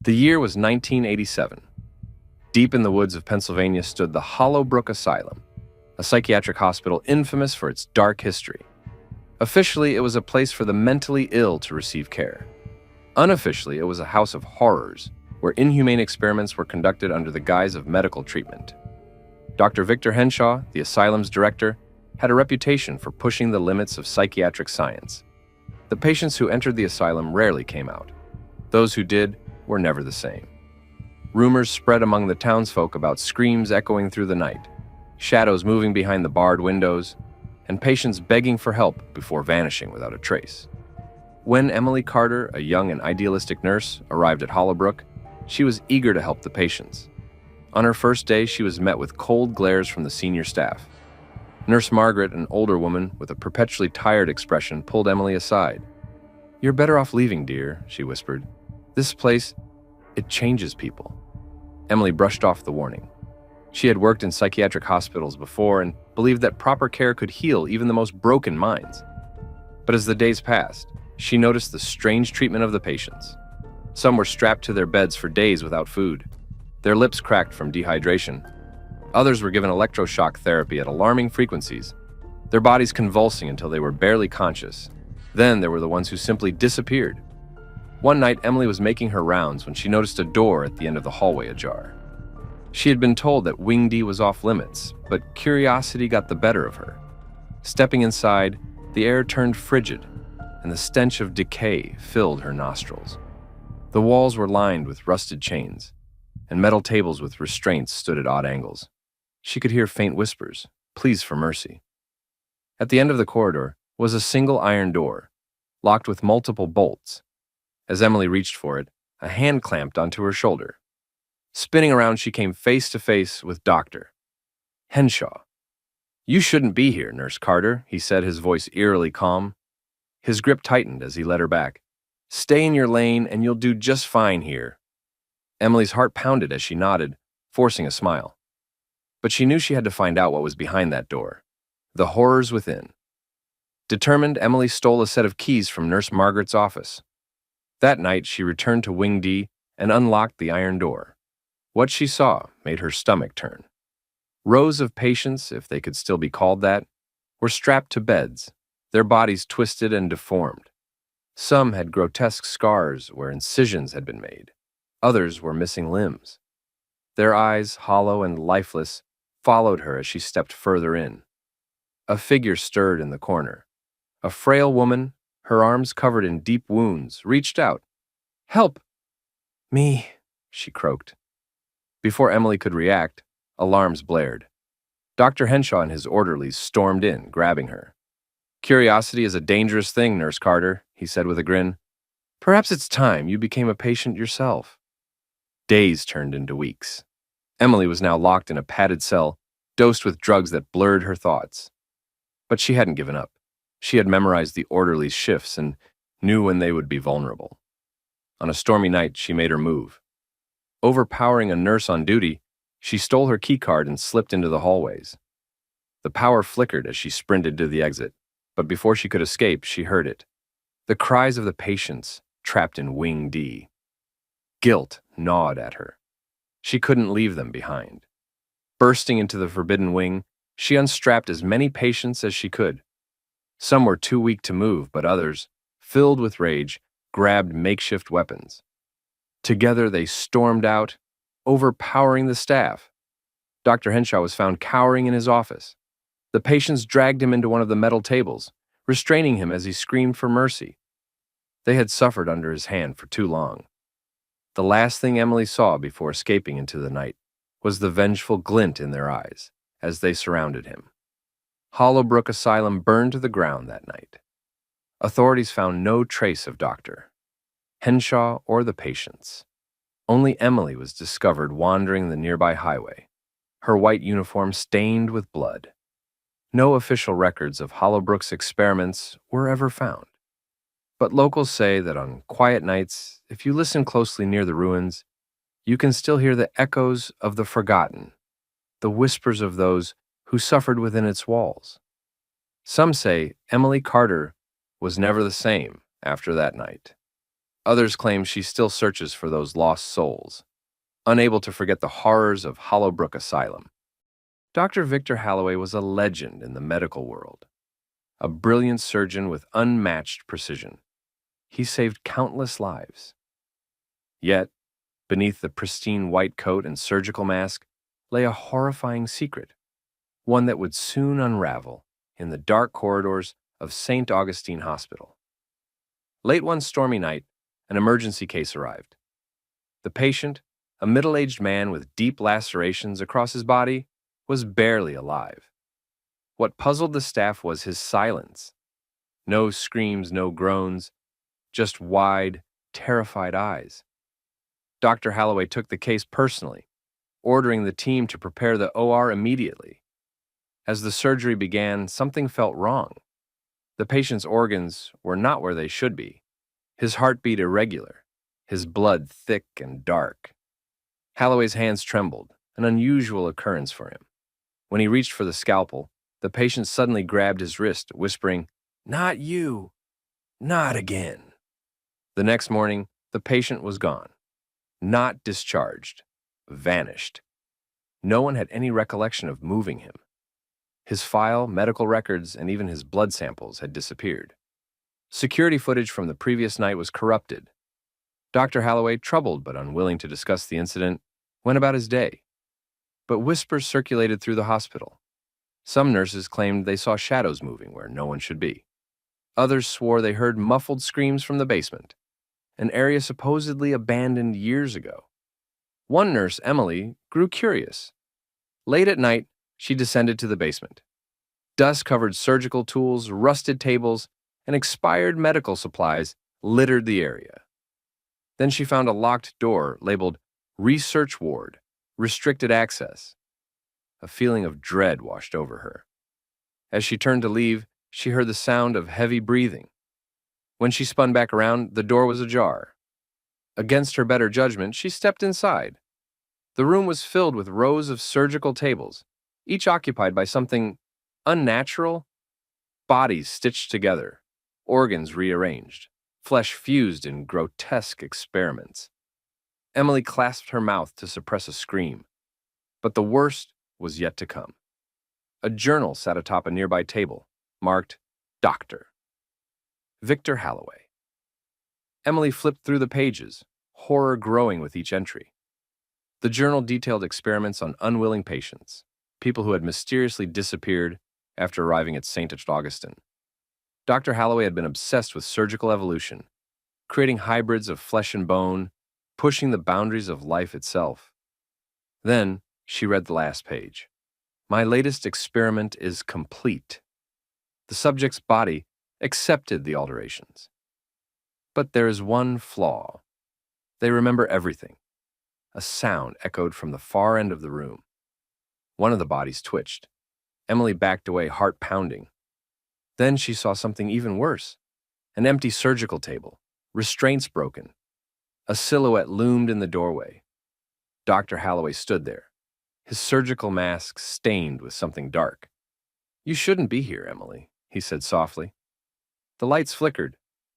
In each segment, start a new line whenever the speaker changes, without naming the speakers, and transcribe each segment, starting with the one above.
The year was 1987. Deep in the woods of Pennsylvania stood the Hollowbrook Asylum, a psychiatric hospital infamous for its dark history. Officially, it was a place for the mentally ill to receive care. Unofficially, it was a house of horrors, where inhumane experiments were conducted under the guise of medical treatment. Dr. Victor Henshaw, the asylum's director, had a reputation for pushing the limits of psychiatric science. The patients who entered the asylum rarely came out. Those who did were never the same. Rumors spread among the townsfolk about screams echoing through the night, shadows moving behind the barred windows, and patients begging for help before vanishing without a trace. When Emily Carter, a young and idealistic nurse, arrived at Hollowbrook, she was eager to help the patients. On her first day, she was met with cold glares from the senior staff. Nurse Margaret, an older woman with a perpetually tired expression, pulled Emily aside. "You're better off leaving, dear," she whispered. "This place, it changes people." Emily brushed off the warning. She had worked in psychiatric hospitals before and believed that proper care could heal even the most broken minds. But as the days passed, she noticed the strange treatment of the patients. Some were strapped to their beds for days without food. Their lips cracked from dehydration. Others were given electroshock therapy at alarming frequencies, their bodies convulsing until they were barely conscious. Then there were the ones who simply disappeared. One night, Emily was making her rounds when she noticed a door at the end of the hallway ajar. She had been told that Wing D was off limits, but curiosity got the better of her. Stepping inside, the air turned frigid, and the stench of decay filled her nostrils. The walls were lined with rusted chains, and metal tables with restraints stood at odd angles. She could hear faint whispers, pleas for mercy. At the end of the corridor was a single iron door, locked with multiple bolts. As Emily reached for it, a hand clamped onto her shoulder. Spinning around, she came face to face with Dr. Henshaw. "You shouldn't be here, Nurse Carter," he said, his voice eerily calm. His grip tightened as he led her back. "Stay in your lane and you'll do just fine here." Emily's heart pounded as she nodded, forcing a smile. But she knew she had to find out what was behind that door, the horrors within. Determined, Emily stole a set of keys from Nurse Margaret's office. That night, she returned to Wing D and unlocked the iron door. What she saw made her stomach turn. Rows of patients, if they could still be called that, were strapped to beds, their bodies twisted and deformed. Some had grotesque scars where incisions had been made. Others were missing limbs. Their eyes, hollow and lifeless, followed her as she stepped further in. A figure stirred in the corner. A frail woman, her arms covered in deep wounds, reached out. "Help! Me," she croaked. Before Emily could react, alarms blared. Dr. Henshaw and his orderlies stormed in, grabbing her. "Curiosity is a dangerous thing, Nurse Carter," he said with a grin. "Perhaps it's time you became a patient yourself." Days turned into weeks. Emily was now locked in a padded cell, dosed with drugs that blurred her thoughts. But she hadn't given up. She had memorized the orderlies' shifts and knew when they would be vulnerable. On a stormy night, she made her move. Overpowering a nurse on duty, she stole her keycard and slipped into the hallways. The power flickered as she sprinted to the exit, but before she could escape, she heard it. The cries of the patients trapped in Wing D. Guilt gnawed at her. She couldn't leave them behind. Bursting into the forbidden wing, she unstrapped as many patients as she could. Some were too weak to move, but others, filled with rage, grabbed makeshift weapons. Together they stormed out, overpowering the staff. Dr. Henshaw was found cowering in his office. The patients dragged him into one of the metal tables, restraining him as he screamed for mercy. They had suffered under his hand for too long. The last thing Emily saw before escaping into the night was the vengeful glint in their eyes as they surrounded him. Hollowbrook Asylum burned to the ground that night. Authorities found no trace of Dr. Henshaw or the patients. Only Emily was discovered wandering the nearby highway, her white uniform stained with blood. No official records of Hollowbrook's experiments were ever found. But locals say that on quiet nights, if you listen closely near the ruins, you can still hear the echoes of the forgotten, the whispers of those who suffered within its walls. Some say Emily Carter was never the same after that night. Others claim she still searches for those lost souls, unable to forget the horrors of Hollowbrook Asylum. Dr. Victor Halloway was a legend in the medical world, a brilliant surgeon with unmatched precision. He saved countless lives. Yet, beneath the pristine white coat and surgical mask lay a horrifying secret, one that would soon unravel in the dark corridors of St. Augustine Hospital. Late one stormy night, an emergency case arrived. The patient, a middle-aged man with deep lacerations across his body, was barely alive. What puzzled the staff was his silence. No screams, no groans, just wide, terrified eyes. Dr. Halloway took the case personally, ordering the team to prepare the OR immediately. As the surgery began, something felt wrong. The patient's organs were not where they should be. His heartbeat irregular, his blood thick and dark. Halloway's hands trembled, an unusual occurrence for him. When he reached for the scalpel, the patient suddenly grabbed his wrist, whispering, "Not you, not again." The next morning, the patient was gone. Not discharged, vanished. No one had any recollection of moving him. His file, medical records, and even his blood samples had disappeared. Security footage from the previous night was corrupted. Dr. Halloway, troubled but unwilling to discuss the incident, went about his day. But whispers circulated through the hospital. Some nurses claimed they saw shadows moving where no one should be. Others swore they heard muffled screams from the basement, an area supposedly abandoned years ago. One nurse, Emily, grew curious. Late at night, she descended to the basement. Dust-covered surgical tools, rusted tables, and expired medical supplies littered the area. Then she found a locked door labeled Research Ward, Restricted Access. A feeling of dread washed over her. As she turned to leave, she heard the sound of heavy breathing. When she spun back around, the door was ajar. Against her better judgment, she stepped inside. The room was filled with rows of surgical tables, each occupied by something unnatural. Bodies stitched together, organs rearranged, flesh fused in grotesque experiments. Emily clasped her mouth to suppress a scream. But the worst was yet to come. A journal sat atop a nearby table, marked Dr. Victor Halloway. Emily flipped through the pages, horror growing with each entry. The journal detailed experiments on unwilling patients, people who had mysteriously disappeared after arriving at St. Augustine. Dr. Halloway had been obsessed with surgical evolution, creating hybrids of flesh and bone, pushing the boundaries of life itself. Then she read the last page. My latest experiment is complete. The subject's body accepted the alterations. But there is one flaw. They remember everything. A sound echoed from the far end of the room. One of the bodies twitched. Emily backed away, heart pounding. Then she saw something even worse. An empty surgical table, restraints broken. A silhouette loomed in the doorway. Dr. Halloway stood there, his surgical mask stained with something dark. You shouldn't be here, Emily, he said softly. The lights flickered.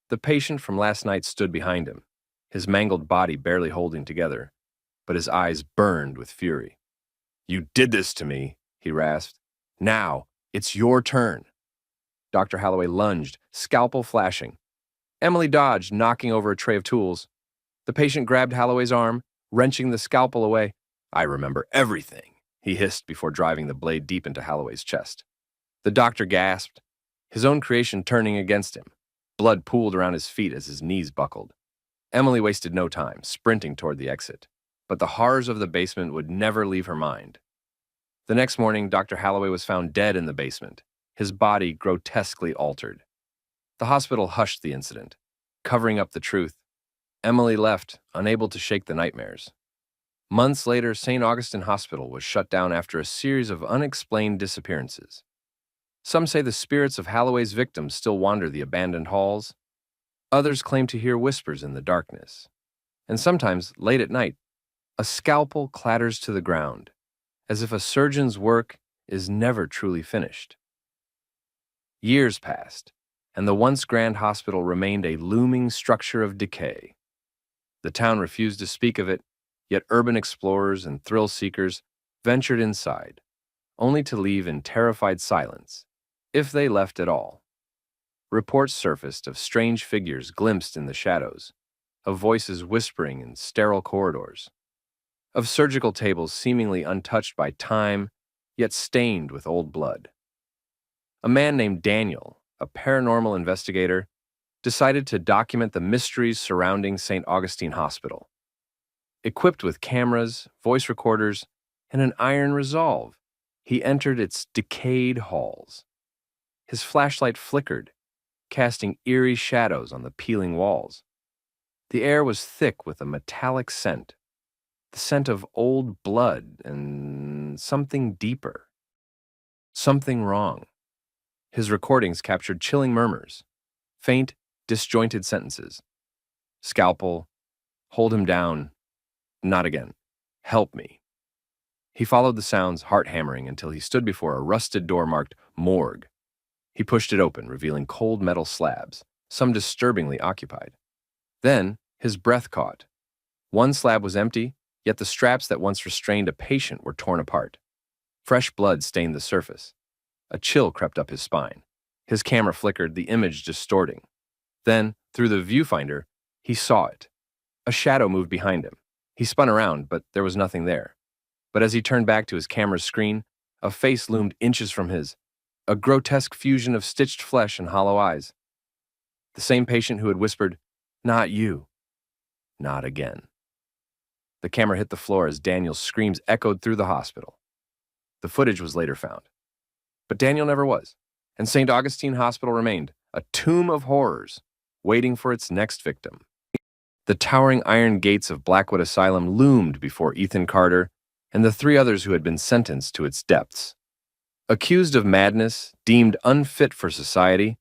The patient from last night stood behind him, his mangled body barely holding together, but his eyes burned with fury. You did this to me, he rasped. Now, it's your turn. Dr. Halloway lunged, scalpel flashing. Emily dodged, knocking over a tray of tools. The patient grabbed Halloway's arm, wrenching the scalpel away. I remember everything, he hissed before driving the blade deep into Halloway's chest. The doctor gasped, his own creation turning against him. Blood pooled around his feet as his knees buckled. Emily wasted no time, sprinting toward the exit. But the horrors of the basement would never leave her mind. The next morning, Dr. Halloway was found dead in the basement, his body grotesquely altered. The hospital hushed the incident, covering up the truth. Emily left, unable to shake the nightmares. Months later, St. Augustine Hospital was shut down after a series of unexplained disappearances. Some say the spirits of Halloway's victims still wander the abandoned halls. Others claim to hear whispers in the darkness. And sometimes, late at night, a scalpel clatters to the ground, as if a surgeon's work is never truly finished. Years passed, and the once grand hospital remained a looming structure of decay. The town refused to speak of it, yet urban explorers and thrill seekers ventured inside, only to leave in terrified silence, if they left at all. Reports surfaced of strange figures glimpsed in the shadows, of voices whispering in sterile corridors, of surgical tables seemingly untouched by time, yet stained with old blood. A man named Daniel, a paranormal investigator, decided to document the mysteries surrounding St. Augustine Hospital. Equipped with cameras, voice recorders, and an iron resolve, he entered its decayed halls. His flashlight flickered, casting eerie shadows on the peeling walls. The air was thick with a metallic scent, the scent of old blood and something deeper. Something wrong. His recordings captured chilling murmurs, faint, disjointed sentences. Scalpel, hold him down, not again, help me. He followed the sounds, heart hammering, until he stood before a rusted door marked morgue. He pushed it open, revealing cold metal slabs, some disturbingly occupied. Then his breath caught. One slab was empty, yet the straps that once restrained a patient were torn apart. Fresh blood stained the surface. A chill crept up his spine. His camera flickered, the image distorting. Then, through the viewfinder, he saw it. A shadow moved behind him. He spun around, but there was nothing there. But as he turned back to his camera's screen, a face loomed inches from his, a grotesque fusion of stitched flesh and hollow eyes. The same patient who had whispered, "Not you." Not again. The camera hit the floor as Daniel's screams echoed through the hospital. The footage was later found. But Daniel never was, and St. Augustine Hospital remained, a tomb of horrors, waiting for its next victim. The towering iron gates of Blackwood Asylum loomed before Ethan Carter and the three others who had been sentenced to its depths. Accused of madness, deemed unfit for society,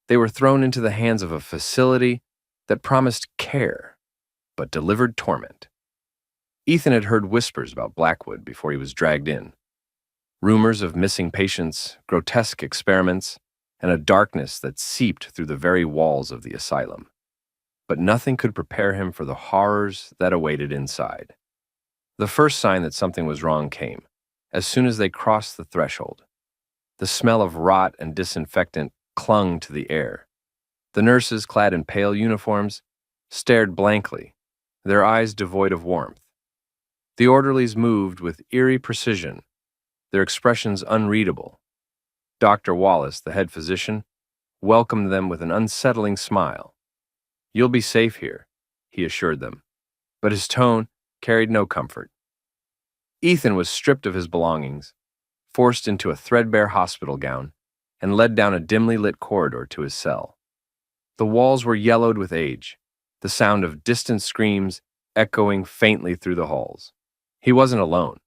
they were thrown into the hands of a facility that promised care, but delivered torment. Ethan had heard whispers about Blackwood before he was dragged in. Rumors of missing patients, grotesque experiments, and a darkness that seeped through the very walls of the asylum. But nothing could prepare him for the horrors that awaited inside. The first sign that something was wrong came, as soon as they crossed the threshold. The smell of rot and disinfectant clung to the air. The nurses, clad in pale uniforms, stared blankly, their eyes devoid of warmth. The orderlies moved with eerie precision, their expressions unreadable. Dr. Wallace, the head physician, welcomed them with an unsettling smile. "You'll be safe here," he assured them, but his tone carried no comfort. Ethan was stripped of his belongings, forced into a threadbare hospital gown, and led down a dimly lit corridor to his cell. The walls were yellowed with age, the sound of distant screams echoing faintly through the halls. He wasn't alone.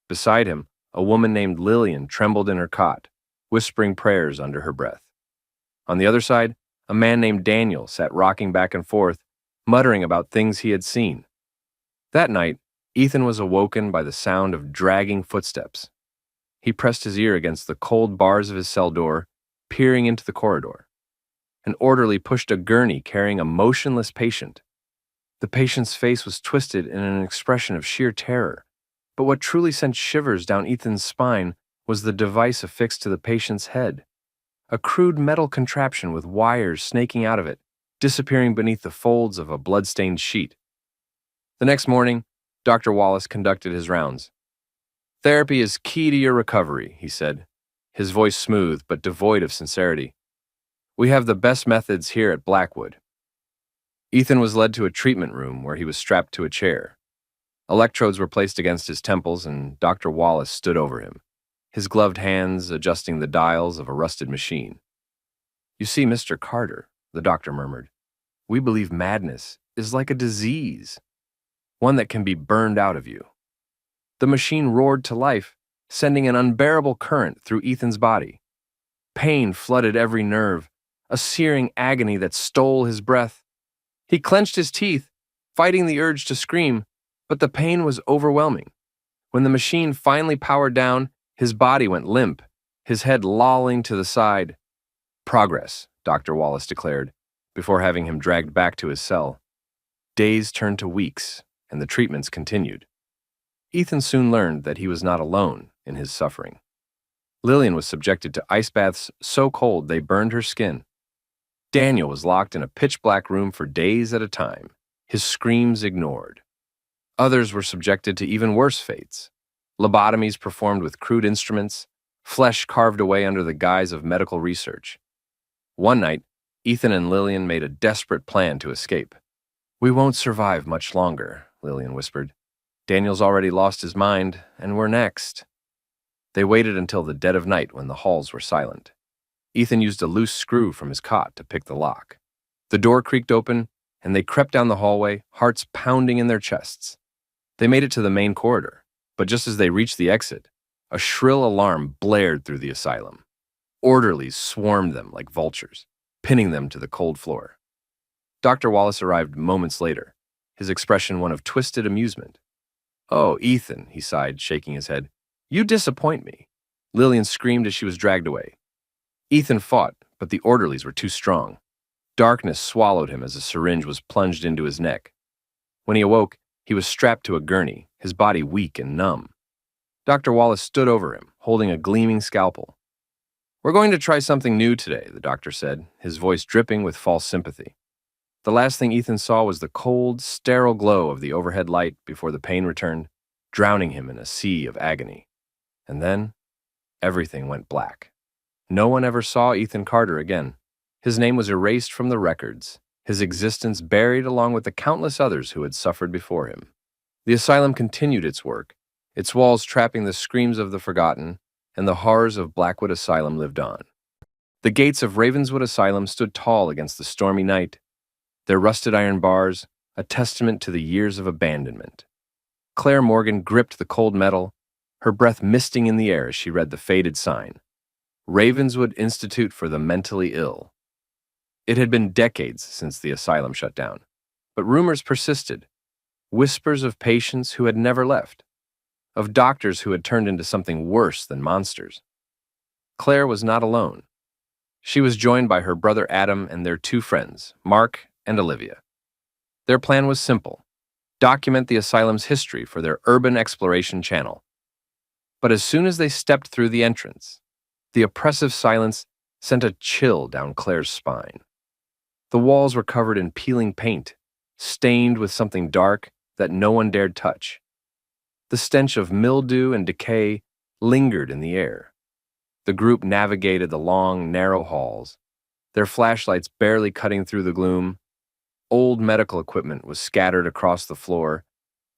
Beside him, a woman named Lillian trembled in her cot, whispering prayers under her breath. On the other side, a man named Daniel sat rocking back and forth, muttering about things he had seen. That night, Ethan was awoken by the sound of dragging footsteps. He pressed his ear against the cold bars of his cell door, peering into the corridor. An orderly pushed a gurney carrying a motionless patient. The patient's face was twisted in an expression of sheer terror, but what truly sent shivers down Ethan's spine was the device affixed to the patient's head. A crude metal contraption with wires snaking out of it, disappearing beneath the folds of a blood-stained sheet. The next morning, Dr. Wallace conducted his rounds. "Therapy is key to your recovery," he said, his voice smooth but devoid of sincerity. "We have the best methods here at Blackwood." Ethan was led to a treatment room where he was strapped to a chair. Electrodes were placed against his temples, and Dr. Wallace stood over him, his gloved hands adjusting the dials of a rusted machine. "You see, Mr. Carter," the doctor murmured, "we believe madness is like a disease, one that can be burned out of you." The machine roared to life, sending an unbearable current through Ethan's body. Pain flooded every nerve, a searing agony that stole his breath. He clenched his teeth, fighting the urge to scream, but the pain was overwhelming. When the machine finally powered down, his body went limp, his head lolling to the side. "Progress," Dr. Wallace declared, before having him dragged back to his cell. Days turned to weeks, and the treatments continued. Ethan soon learned that he was not alone in his suffering. Lillian was subjected to ice baths so cold they burned her skin. Daniel was locked in a pitch-black room for days at a time, his screams ignored. Others were subjected to even worse fates. Lobotomies performed with crude instruments, flesh carved away under the guise of medical research. One night, Ethan and Lillian made a desperate plan to escape. "We won't survive much longer," Lillian whispered. "Daniel's already lost his mind, and we're next." They waited until the dead of night when the halls were silent. Ethan used a loose screw from his cot to pick the lock. The door creaked open, and they crept down the hallway, hearts pounding in their chests. They made it to the main corridor, but just as they reached the exit, a shrill alarm blared through the asylum. Orderlies swarmed them like vultures, pinning them to the cold floor. Dr. Wallace arrived moments later, his expression one of twisted amusement. "Oh, Ethan," he sighed, shaking his head. "You disappoint me." Lillian screamed as she was dragged away. Ethan fought, but the orderlies were too strong. Darkness swallowed him as a syringe was plunged into his neck. When he awoke, he was strapped to a gurney, his body weak and numb. Dr. Wallace stood over him, holding a gleaming scalpel. "We're going to try something new today," the doctor said, his voice dripping with false sympathy. The last thing Ethan saw was the cold, sterile glow of the overhead light before the pain returned, drowning him in a sea of agony. And then, everything went black. No one ever saw Ethan Carter again. His name was erased from the records, his existence buried along with the countless others who had suffered before him. The asylum continued its work, its walls trapping the screams of the forgotten, and the horrors of Blackwood Asylum lived on. The gates of Ravenswood Asylum stood tall against the stormy night, their rusted iron bars a testament to the years of abandonment. Claire Morgan gripped the cold metal, her breath misting in the air as she read the faded sign, "Ravenswood Institute for the Mentally Ill." It had been decades since the asylum shut down, but rumors persisted, whispers of patients who had never left, of doctors who had turned into something worse than monsters. Claire was not alone. She was joined by her brother Adam and their two friends, Mark and Olivia. Their plan was simple: document the asylum's history for their urban exploration channel. But as soon as they stepped through the entrance, the oppressive silence sent a chill down Claire's spine. The walls were covered in peeling paint, stained with something dark that no one dared touch. The stench of mildew and decay lingered in the air. The group navigated the long, narrow halls, their flashlights barely cutting through the gloom. Old medical equipment was scattered across the floor,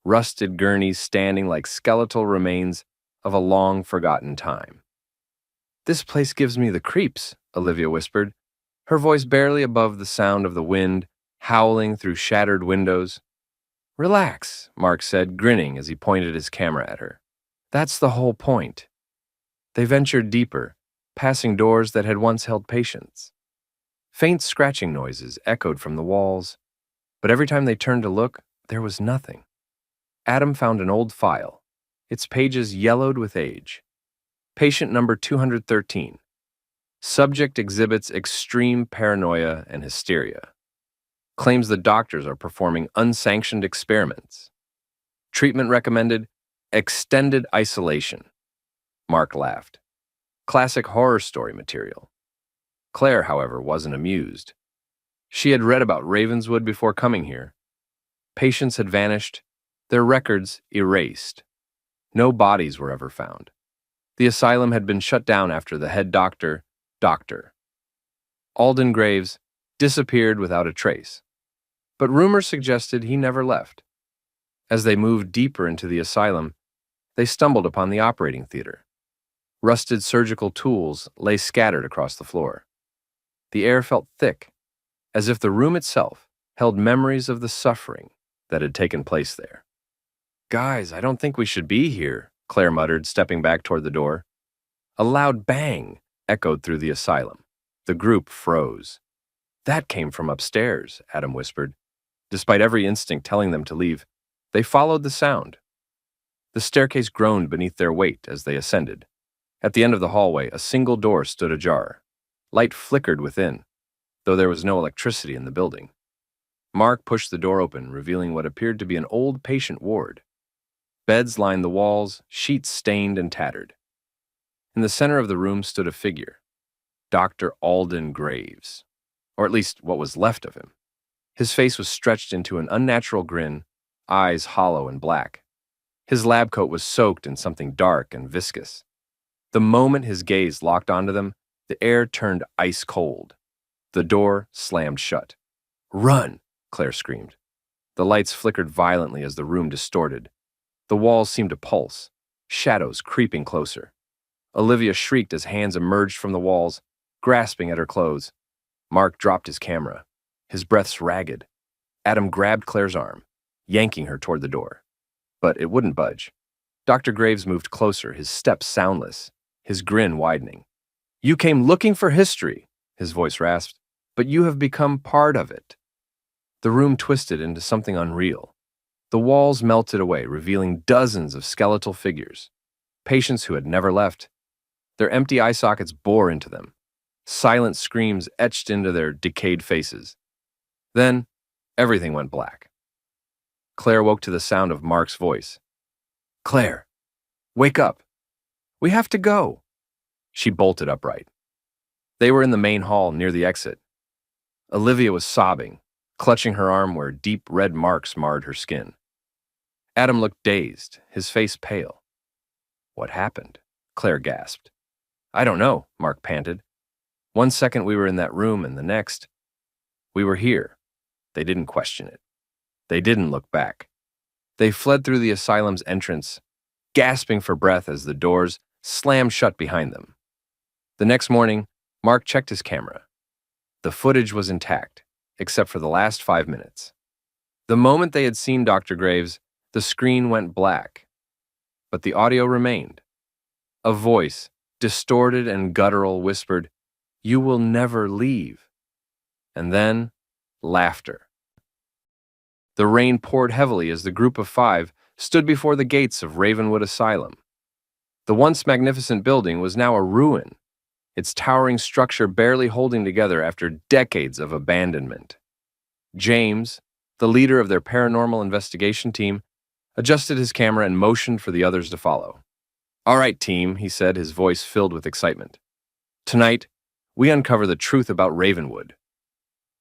rusted gurneys standing like skeletal remains of a long-forgotten time. "This place gives me the creeps," Olivia whispered, her voice barely above the sound of the wind howling through shattered windows. "Relax," Mark said, grinning as he pointed his camera at her. "That's the whole point." They ventured deeper, passing doors that had once held patients. Faint scratching noises echoed from the walls, but every time they turned to look, there was nothing. Adam found an old file, its pages yellowed with age. Patient number 213. Subject exhibits extreme paranoia and hysteria. Claims the doctors are performing unsanctioned experiments. Treatment recommended: extended isolation. Mark laughed. Classic horror story material. Claire, however, wasn't amused. She had read about Ravenswood before coming here. Patients had vanished, their records erased. No bodies were ever found. The asylum had been shut down after the head doctor, Alden Graves, disappeared without a trace. But rumors suggested he never left. As they moved deeper into the asylum, they stumbled upon the operating theater. Rusted surgical tools lay scattered across the floor. The air felt thick, as if the room itself held memories of the suffering that had taken place there. "Guys, I don't think we should be here," Claire muttered, stepping back toward the door. A loud bang echoed through the asylum. The group froze. "That came from upstairs," Adam whispered. Despite every instinct telling them to leave, they followed the sound. The staircase groaned beneath their weight as they ascended. At the end of the hallway, a single door stood ajar. Light flickered within, though there was no electricity in the building. Mark pushed the door open, revealing what appeared to be an old patient ward. Beds lined the walls, sheets stained and tattered. In the center of the room stood a figure, Dr. Alden Graves, or at least what was left of him. His face was stretched into an unnatural grin, eyes hollow and black. His lab coat was soaked in something dark and viscous. The moment his gaze locked onto them, the air turned ice cold. The door slammed shut. "Run!" Claire screamed. The lights flickered violently as the room distorted. The walls seemed to pulse, shadows creeping closer. Olivia shrieked as hands emerged from the walls, grasping at her clothes. Mark dropped his camera, his breaths ragged. Adam grabbed Claire's arm, yanking her toward the door. But it wouldn't budge. Dr. Graves moved closer, his steps soundless, his grin widening. "You came looking for history," his voice rasped, "but you have become part of it." The room twisted into something unreal. The walls melted away, revealing dozens of skeletal figures, patients who had never left. Their empty eye sockets bore into them. Silent screams etched into their decayed faces. Then, everything went black. Claire woke to the sound of Mark's voice. "Claire, wake up. We have to go." She bolted upright. They were in the main hall near the exit. Olivia was sobbing, clutching her arm where deep red marks marred her skin. Adam looked dazed, his face pale. "What happened?" Claire gasped. "I don't know," Mark panted. "One second we were in that room and the next, we were here." They didn't question it. They didn't look back. They fled through the asylum's entrance, gasping for breath as the doors slammed shut behind them. The next morning, Mark checked his camera. The footage was intact, except for the last 5 minutes. The moment they had seen Dr. Graves, the screen went black. But the audio remained. A voice, distorted and guttural, whispered, "You will never leave." And then, laughter. The rain poured heavily as the group of 5 stood before the gates of Ravenwood Asylum. The once magnificent building was now a ruin, its towering structure barely holding together after decades of abandonment. James, the leader of their paranormal investigation team, adjusted his camera and motioned for the others to follow. "All right, team," he said, his voice filled with excitement. "Tonight, we uncover the truth about Ravenwood."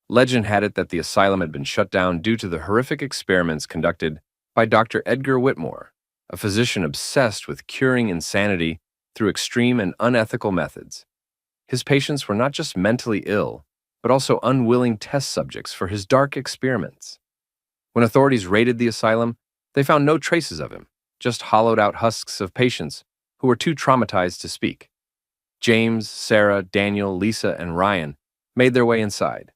Legend had it that the asylum had been shut down due to the horrific experiments conducted by Dr. Edgar Whitmore, a physician obsessed with curing insanity through extreme and unethical methods. His patients were not just mentally ill, but also unwilling test subjects for his dark experiments. When authorities raided the asylum, they found no traces of him, just hollowed-out husks of patients who were too traumatized to speak. James, Sarah, Daniel, Lisa, and Ryan made their way inside.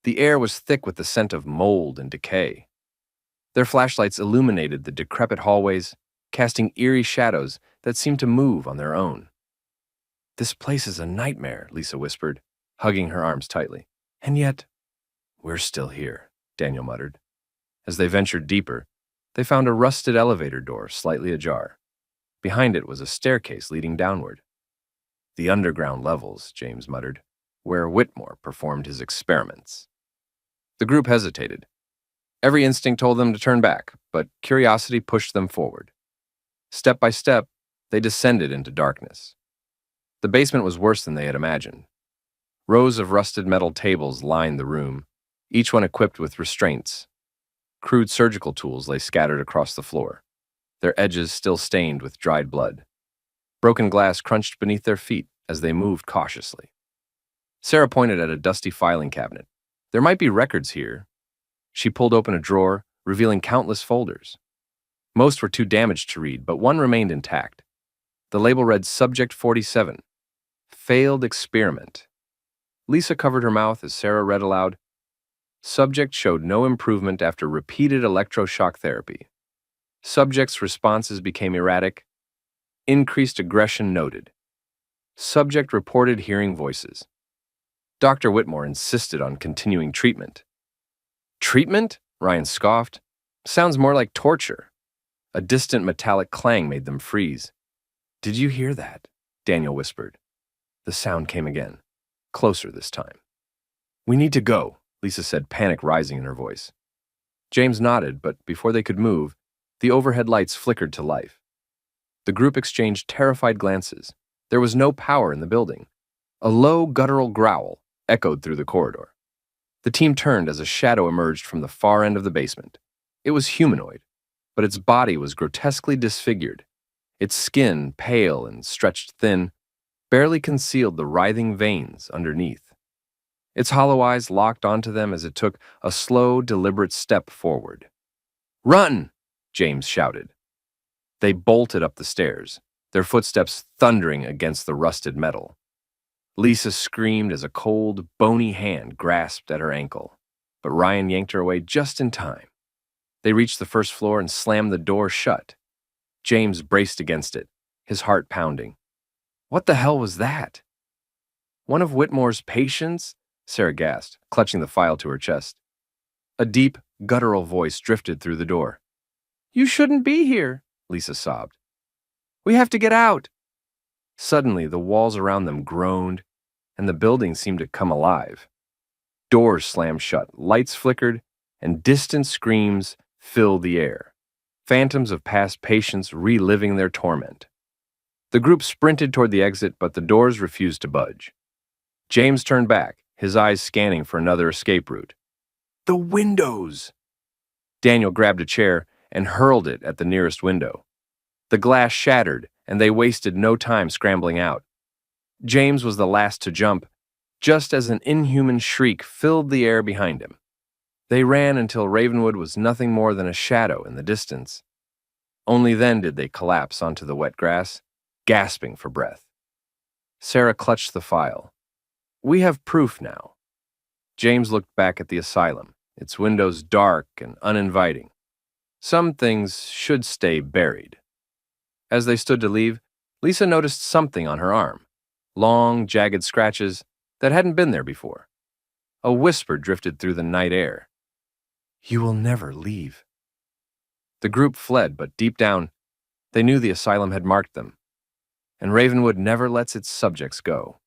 The air was thick with the scent of mold and decay. Their flashlights illuminated the decrepit hallways, casting eerie shadows that seemed to move on their own. "This place is a nightmare," Lisa whispered, hugging her arms tightly. "And yet, we're still here," Daniel muttered. As they ventured deeper, they found a rusted elevator door slightly ajar. Behind it was a staircase leading downward. "The underground levels," James muttered, "where Whitmore performed his experiments." The group hesitated. Every instinct told them to turn back, but curiosity pushed them forward. Step by step, they descended into darkness. The basement was worse than they had imagined. Rows of rusted metal tables lined the room, each one equipped with restraints. Crude surgical tools lay scattered across the floor, their edges still stained with dried blood. Broken glass crunched beneath their feet as they moved cautiously. Sarah pointed at a dusty filing cabinet. "There might be records here." She pulled open a drawer, revealing countless folders. Most were too damaged to read, but one remained intact. The label read Subject 47, Failed Experiment. Lisa covered her mouth as Sarah read aloud, "Subject showed no improvement after repeated electroshock therapy. Subject's responses became erratic. Increased aggression noted. Subject reported hearing voices." Dr. Whitmore insisted on continuing treatment. "Treatment?" Ryan scoffed. "Sounds more like torture." A distant metallic clang made them freeze. "Did you hear that?" Daniel whispered. The sound came again, closer this time. "We need to go," Lisa said, panic rising in her voice. James nodded, but before they could move, the overhead lights flickered to life. The group exchanged terrified glances. There was no power in the building. A low, guttural growl echoed through the corridor. The team turned as a shadow emerged from the far end of the basement. It was humanoid, but its body was grotesquely disfigured. Its skin, pale and stretched thin, barely concealed the writhing veins underneath. Its hollow eyes locked onto them as it took a slow, deliberate step forward. "Run!" James shouted. They bolted up the stairs, their footsteps thundering against the rusted metal. Lisa screamed as a cold, bony hand grasped at her ankle, but Ryan yanked her away just in time. They reached the first floor and slammed the door shut. James braced against it, his heart pounding. What the hell was that? One of Whitmore's patients? Sarah gasped, clutching the file to her chest. A deep, guttural voice drifted through the door. "You shouldn't be here," Lisa sobbed. "We have to get out." Suddenly, the walls around them groaned, and the building seemed to come alive. Doors slammed shut, lights flickered, and distant screams filled the air. Phantoms of past patients reliving their torment. The group sprinted toward the exit, but the doors refused to budge. James turned back, his eyes scanning for another escape route. The windows! Daniel grabbed a chair and hurled it at the nearest window. The glass shattered, and they wasted no time scrambling out. James was the last to jump, just as an inhuman shriek filled the air behind him. They ran until Ravenwood was nothing more than a shadow in the distance. Only then did they collapse onto the wet grass, gasping for breath. Sarah clutched the file. We have proof now. James looked back at the asylum, its windows dark and uninviting. Some things should stay buried. As they stood to leave, Lisa noticed something on her arm. Long, jagged scratches that hadn't been there before. A whisper drifted through the night air. You will never leave. The group fled, but deep down, they knew the asylum had marked them. And Ravenwood never lets its subjects go.